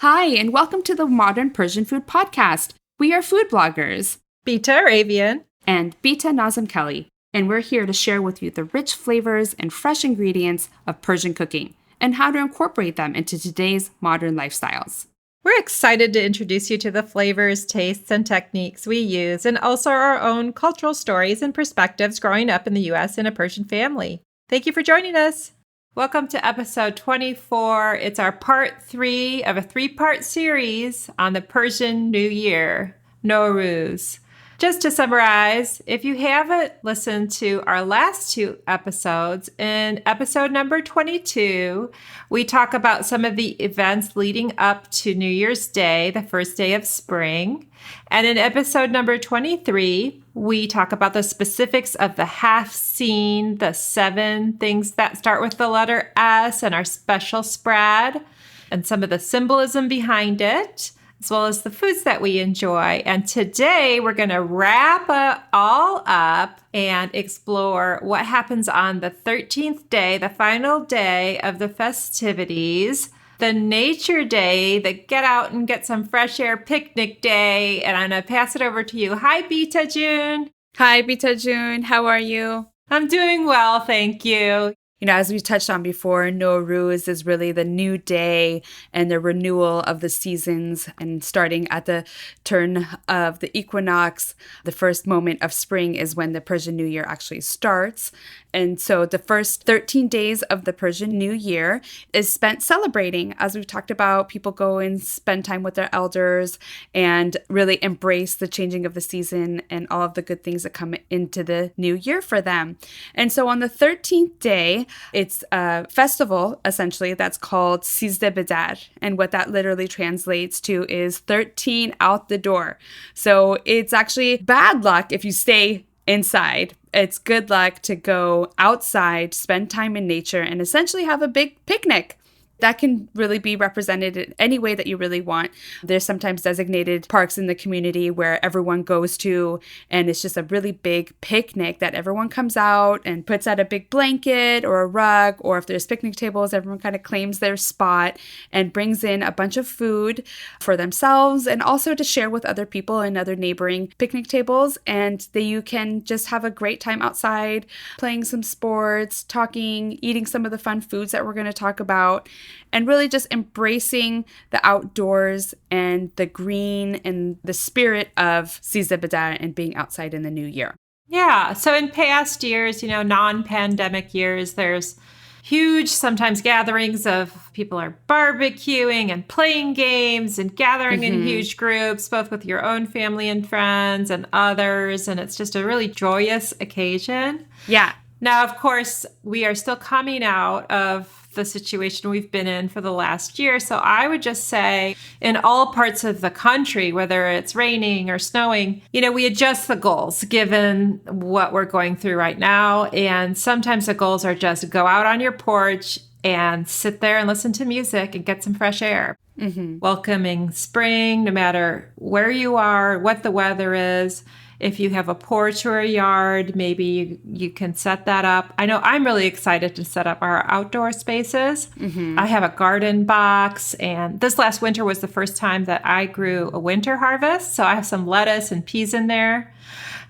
Hi, and welcome to the Modern Persian Food Podcast. We are food bloggers, Bita Arabian, and Bita Nazim Kelly, and we're here to share with you the rich flavors and fresh ingredients of Persian cooking and how to incorporate them into today's modern lifestyles. We're excited to introduce you to the flavors, tastes, and techniques we use, and also our own cultural stories and perspectives growing up in the U.S. in a Persian family. Thank you for joining us. Welcome to episode 24. It's our part 3 of a 3-part series on the Persian New Year, Norooz. Just to summarize, if you haven't listened to our last 2 episodes, in episode number 22, we talk about some of the events leading up to New Year's Day, the first day of spring. And in episode number 23, we talk about the specifics of the haftseen, the 7 things that start with the letter S, and our special spread, and some of the symbolism behind it, as well as the foods that we enjoy. And today we're going to wrap it all up and explore what happens on the 13th day, the final day of the festivities, the nature day, the get out and get some fresh air picnic day. And I'm going to pass it over to you. Hi, Bita June. Hi, Bita June. How are you? I'm doing well, thank you. You know, as we touched on before, Norooz is really the new day and the renewal of the seasons, and starting at the turn of the equinox, the first moment of spring is when the Persian New Year actually starts. And so the first 13 days of the Persian New Year is spent celebrating. As we've talked about, people go and spend time with their elders and really embrace the changing of the season and all of the good things that come into the new year for them. And so on the 13th day, it's a festival, essentially, that's called Sizdah Bedar. And what that literally translates to is 13 out the door. So it's actually bad luck if you stay inside. It's good luck to go outside, spend time in nature, and essentially have a big picnic. That can really be represented in any way that you really want. There's sometimes designated parks in the community where everyone goes to, and it's just a really big picnic that everyone comes out and puts out a big blanket or a rug, or if there's picnic tables, everyone kind of claims their spot and brings in a bunch of food for themselves and also to share with other people and other neighboring picnic tables. And you can just have a great time outside, playing some sports, talking, eating some of the fun foods that we're going to talk about, and really just embracing the outdoors and the green and the spirit of Sizdah Bedar and being outside in the new year. Yeah. So in past years, non-pandemic years, there's huge, sometimes gatherings of people are barbecuing and playing games and gathering in huge groups, both with your own family and friends and others. And it's just a really joyous occasion. Yeah. Now, of course, we are still coming out of the situation we've been in for the last year. So I would just say in all parts of the country, whether it's raining or snowing, we adjust the goals given what we're going through right now. And sometimes the goals are just go out on your porch and sit there and listen to music and get some fresh air. Welcoming spring, no matter where you are, what the weather is. If you have a porch or a yard, maybe you can set that up. I know I'm really excited to set up our outdoor spaces. I have a garden box, and this last winter was the first time that I grew a winter harvest. So I have some lettuce and peas in there.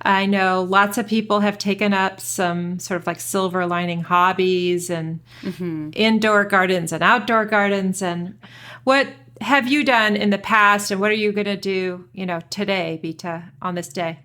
I know lots of people have taken up some sort of like silver lining hobbies and indoor gardens and outdoor gardens. And what have you done in the past, and what are you going to do, today, Bita, on this day?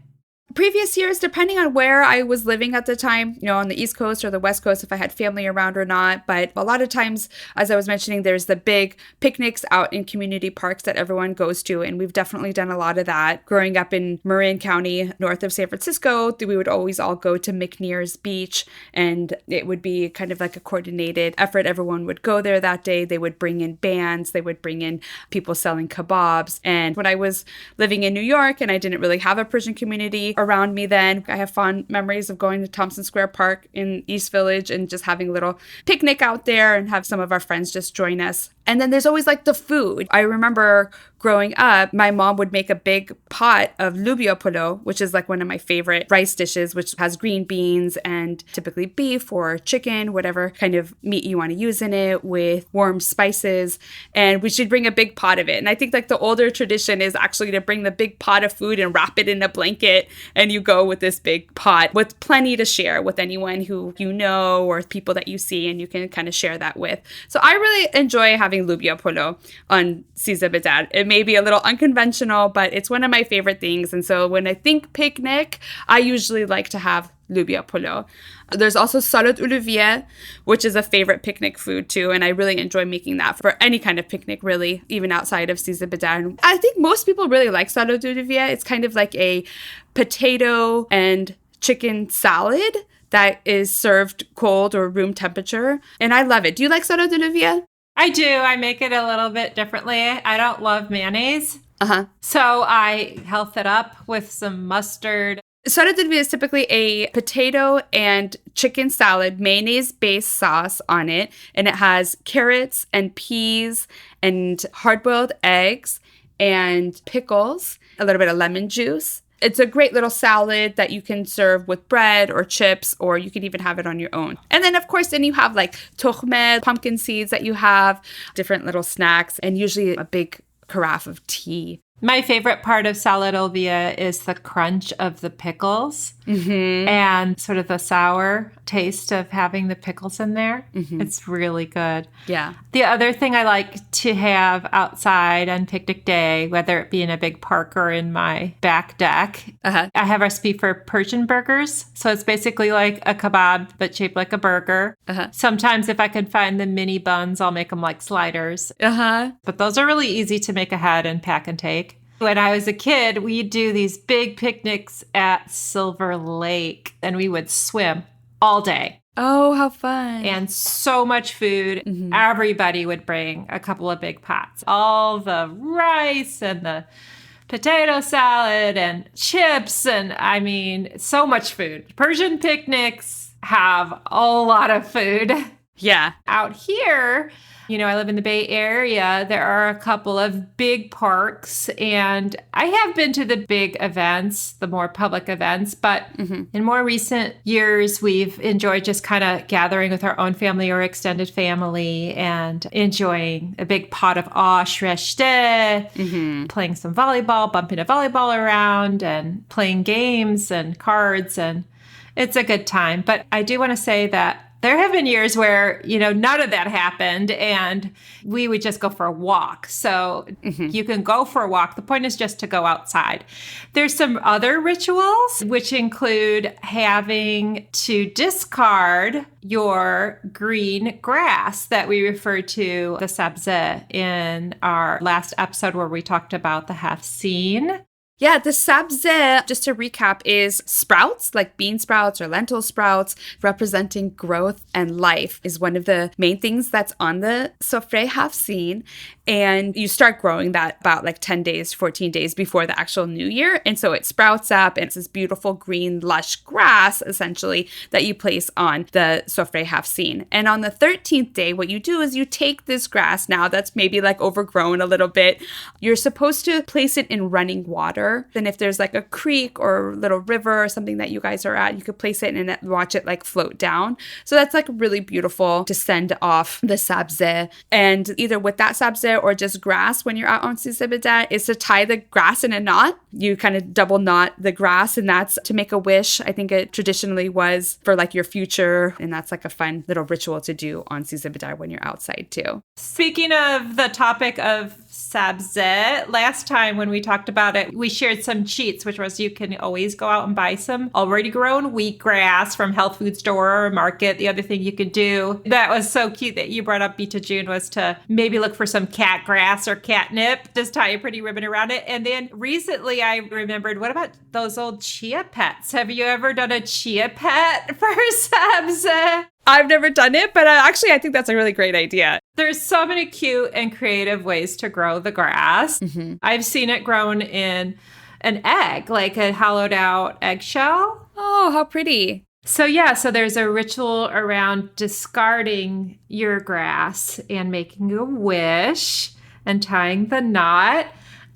Previous years, depending on where I was living at the time, on the East Coast or the West Coast, if I had family around or not. But a lot of times, as I was mentioning, there's the big picnics out in community parks that everyone goes to. And we've definitely done a lot of that. Growing up in Marin County, north of San Francisco, we would always all go to McNear's Beach. And it would be kind of like a coordinated effort. Everyone would go there that day. They would bring in bands. They would bring in people selling kebabs. And when I was living in New York and I didn't really have a Persian community around me then, I have fond memories of going to Thompson Square Park in East Village and just having a little picnic out there and have some of our friends just join us. And then there's always like the food. I remember growing up, my mom would make a big pot of lubia polo, which is like one of my favorite rice dishes, which has green beans and typically beef or chicken, whatever kind of meat you want to use in it, with warm spices. And we should bring a big pot of it. And I think like the older tradition is actually to bring the big pot of food and wrap it in a blanket. And you go with this big pot with plenty to share with anyone who you know or people that you see, and you can kind of share that with. So I really enjoy having lubia polo on Sizdah Bedar. It may be a little unconventional, but it's one of my favorite things. And so when I think picnic, I usually like to have lubia polo. There's also salad olivier, which is a favorite picnic food too. And I really enjoy making that for any kind of picnic, really, even outside of Sizdah Bedar. I think most people really like salad olivier. It's kind of like a potato and chicken salad that is served cold or room temperature. And I love it. Do you like salad olivier? I do. I make it a little bit differently. I don't love mayonnaise. So I health it up with some mustard. Salad olivier is typically a potato and chicken salad, mayonnaise-based sauce on it. And it has carrots and peas and hard-boiled eggs and pickles, a little bit of lemon juice. It's a great little salad that you can serve with bread or chips, or you can even have it on your own. And then, of course, then you have like tochmed, pumpkin seeds that you have, different little snacks, and usually a big carafe of tea. My favorite part of salad olivier is the crunch of the pickles and sort of the sour taste of having the pickles in there. It's really good. Yeah. The other thing I like to have outside on picnic day, whether it be in a big park or in my back deck, I have a recipe for Persian burgers. So it's basically like a kebab, but shaped like a burger. Sometimes if I can find the mini buns, I'll make them like sliders. But those are really easy to make ahead and pack and take. When I was a kid, we'd do these big picnics at Silver Lake, and we would swim all day. Oh, how fun. And so much food. Everybody would bring a couple of big pots. All the rice and the potato salad and chips, and I mean, so much food. Persian picnics have a lot of food. Yeah. Out here, I live in the Bay Area. There are a couple of big parks, and I have been to the big events, the more public events, but in more recent years, we've enjoyed just kind of gathering with our own family or extended family and enjoying a big pot of ash reshte, playing some volleyball, bumping a volleyball around, and playing games and cards, and it's a good time. But I do want to say that there have been years where, none of that happened and we would just go for a walk. So you can go for a walk. The point is just to go outside. There's some other rituals, which include having to discard your green grass that we refer to the sabzeh in our last episode where we talked about the haftseen. Yeah, the sabzeh, just to recap, is sprouts, like bean sprouts or lentil sprouts, representing growth and life, is one of the main things that's on the sofreh haftseen. And you start growing that about like 10 days, 14 days before the actual New Year. And so it sprouts up, and it's this beautiful green, lush grass, essentially, that you place on the sofreh haftseen. And on the 13th day, what you do is you take this grass now that's maybe like overgrown a little bit. You're supposed to place it in running water. Then if there's like a creek or little river or something that you guys are at, you could place it and watch it like float down. So that's like really beautiful to send off the sabzeh. And either with that sabzeh or just grass when you're out on Sizdah Bedar is to tie the grass in a knot. You kind of double knot the grass, and that's to make a wish. I think it traditionally was for like your future. And that's like a fun little ritual to do on Sizdah Bedar when you're outside too. Speaking of the topic of sabzeh, last time when we talked about it, we shared some cheats, which was you can always go out and buy some already grown wheatgrass from health food store or market. The other thing you could do that was so cute that you brought up, Bita June, was to maybe look for some cat grass or catnip, just tie a pretty ribbon around it. And then recently I remembered, what about those old chia pets? Have you ever done a chia pet for sabzeh? I've never done it, but I think that's a really great idea. There's so many cute and creative ways to grow the grass. I've seen it grown in an egg, like a hollowed out eggshell. Oh, how pretty. So there's a ritual around discarding your grass and making a wish and tying the knot.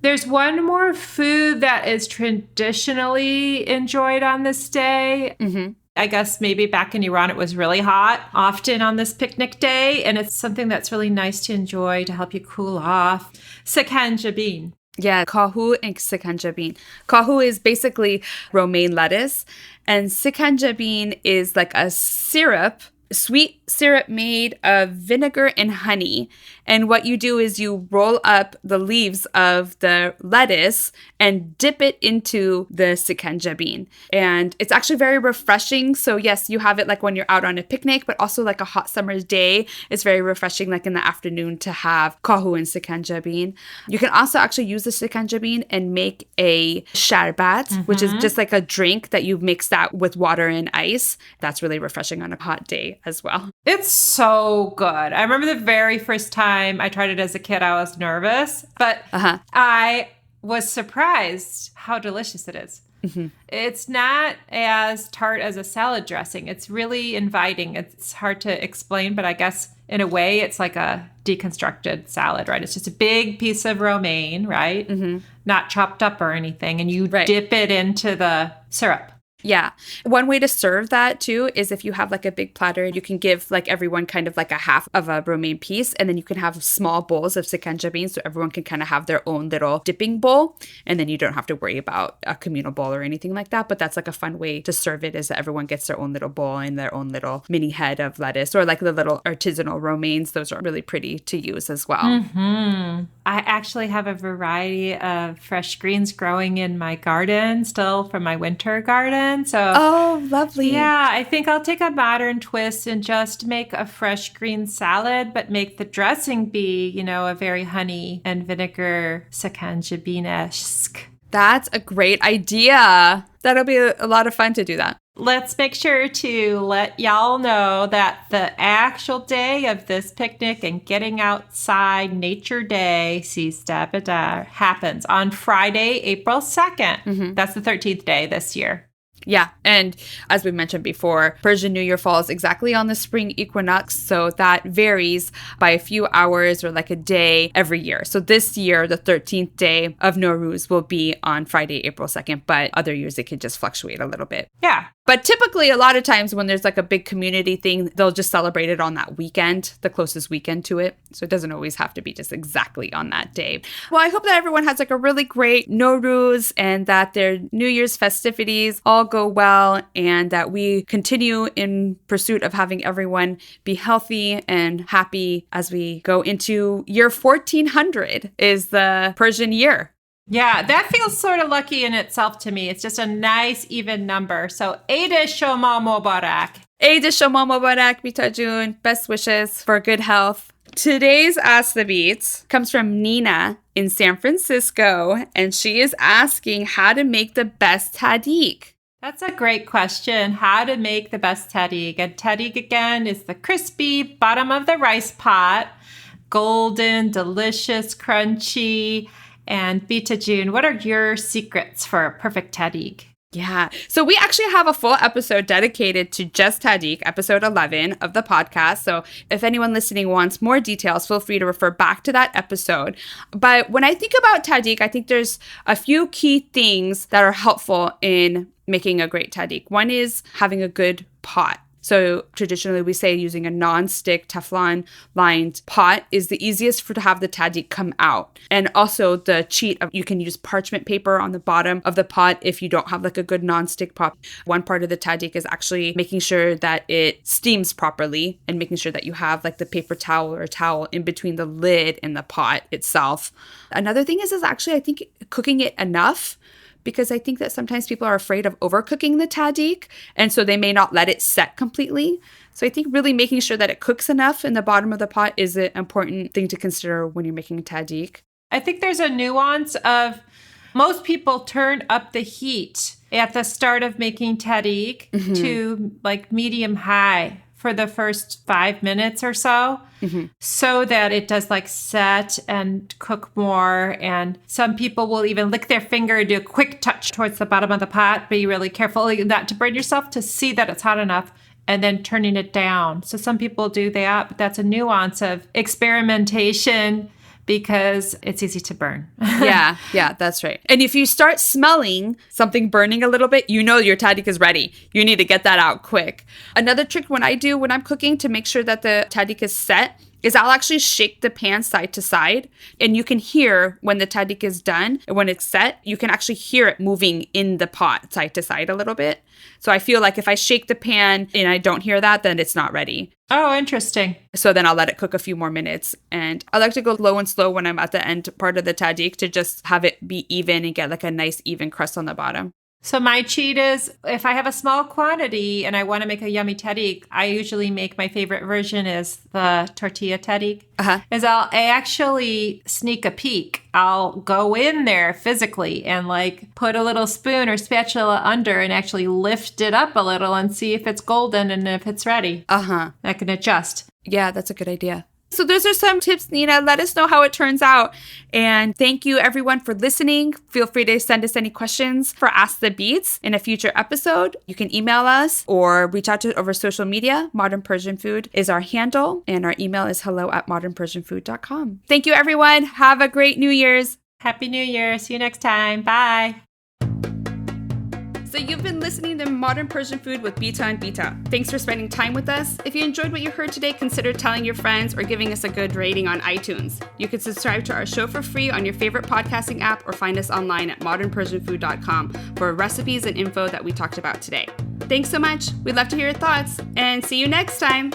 There's one more food that is traditionally enjoyed on this day. Mm-hmm. I guess maybe back in Iran, it was really hot, often on this picnic day. And it's something that's really nice to enjoy to help you cool off. Sakanja bean. Yeah, kahu and sikanja bean. Kahu is basically romaine lettuce, and sikanja bean is like a syrup, sweet syrup made of vinegar and honey. And what you do is you roll up the leaves of the lettuce and dip it into the sikanja bean. And it's actually very refreshing. So yes, you have it like when you're out on a picnic, but also like a hot summer's day. It's very refreshing like in the afternoon to have kahu and sikanja bean. You can also actually use the sikanja bean and make a sharbat, which is just like a drink that you mix that with water and ice. That's really refreshing on a hot day as well. It's so good. I remember the very first time I tried it as a kid, I was nervous, but I was surprised how delicious it is. Mm-hmm. It's not as tart as a salad dressing. It's really inviting. It's hard to explain, but I guess in a way it's like a deconstructed salad, right? It's just a big piece of romaine, right? Mm-hmm. Not chopped up or anything. And you dip it into the syrup. Yeah. One way to serve that too is if you have like a big platter, you can give like everyone kind of like a half of a romaine piece, and then you can have small bowls of sikanja beans so everyone can kind of have their own little dipping bowl, and then you don't have to worry about a communal bowl or anything like that. But that's like a fun way to serve it, is that everyone gets their own little bowl and their own little mini head of lettuce, or like the little artisanal romaines. Those are really pretty to use as well. Mm-hmm. I actually have a variety of fresh greens growing in my garden still from my winter garden. So, lovely. Yeah, I think I'll take a modern twist and just make a fresh green salad, but make the dressing be, a very honey and vinegar sakanja bean-esque. That's a great idea. That'll be a lot of fun to do that. Let's make sure to let y'all know that the actual day of this picnic and getting outside Nature Day, Sizdah Bedar, happens on Friday, April 2nd. Mm-hmm. That's the 13th day this year. Yeah. And as we mentioned before, Persian New Year falls exactly on the spring equinox. So that varies by a few hours or like a day every year. So this year, the 13th day of Noruz will be on Friday, April 2nd. But other years, it could just fluctuate a little bit. Yeah. But typically, a lot of times when there's like a big community thing, they'll just celebrate it on that weekend, the closest weekend to it. So it doesn't always have to be just exactly on that day. Well, I hope that everyone has like a really great Nowruz and that their New Year's festivities all go well, and that we continue in pursuit of having everyone be healthy and happy as we go into year 1400 is the Persian year. Yeah, that feels sort of lucky in itself to me. It's just a nice, even number. So, Eid Shoma Mubarak. Eid Shoma Mubarak, Bita June. Best wishes for good health. Today's Ask the Beats comes from Nina in San Francisco, and she is asking how to make the best tahdig. That's a great question. How to make the best tahdig. And tahdig, again, is the crispy bottom of the rice pot. Golden, delicious, crunchy. And Bita June, what are your secrets for a perfect tahdig? Yeah. So we actually have a full episode dedicated to just tahdig, episode 11 of the podcast. So if anyone listening wants more details, feel free to refer back to that episode. But when I think about tahdig, I think there's a few key things that are helpful in making a great tahdig. One is having a good pot. So traditionally we say using a non-stick Teflon lined pot is the easiest to have the tahdig come out. And also the cheat of you can use parchment paper on the bottom of the pot if you don't have like a good non-stick pot. One part of the tahdig is actually making sure that it steams properly and making sure that you have like the paper towel or towel in between the lid and the pot itself. Another thing is actually I think cooking it enough, because I think that sometimes people are afraid of overcooking the tahdig, and so they may not let it set completely. So I think really making sure that it cooks enough in the bottom of the pot is an important thing to consider when you're making tahdig. I think there's a nuance of most people turn up the heat at the start of making tahdig to like medium high for the first 5 minutes or so, so that it does like set and cook more. And some people will even lick their finger and do a quick touch towards the bottom of the pot. Be really careful not to burn yourself, to see that it's hot enough, and then turning it down. So some people do that, but that's a nuance of experimentation because it's easy to burn. Yeah, that's right. And if you start smelling something burning a little bit, you know your tahdig is ready. You need to get that out quick. Another trick when I'm cooking to make sure that the tahdig is set is I'll actually shake the pan side to side, and you can hear when the tahdig is done and when it's set, you can actually hear it moving in the pot side to side a little bit. So I feel like if I shake the pan and I don't hear that, then it's not ready. Oh, interesting. So then I'll let it cook a few more minutes. And I like to go low and slow when I'm at the end part of the tahdig to just have it be even and get like a nice even crust on the bottom. So my cheat is if I have a small quantity and I want to make a yummy tahdig, I usually make my favorite version is the tortilla tahdig. Is I actually sneak a peek. I'll go in there physically and like put a little spoon or spatula under and actually lift it up a little and see if it's golden and if it's ready. I can adjust. Yeah, that's a good idea. So those are some tips, Nina. Let us know how it turns out. And thank you, everyone, for listening. Feel free to send us any questions for Ask the Beats in a future episode. You can email us or reach out to us over social media. Modern Persian Food is our handle, and our email is hello@modernpersianfood.com. Thank you, everyone. Have a great New Year's. Happy New Year. See you next time. Bye. So you've been listening to Modern Persian Food with Bita and Beata. Thanks for spending time with us. If you enjoyed what you heard today, consider telling your friends or giving us a good rating on iTunes. You can subscribe to our show for free on your favorite podcasting app or find us online at modernpersianfood.com for recipes and info that we talked about today. Thanks so much. We'd love to hear your thoughts, and see you next time.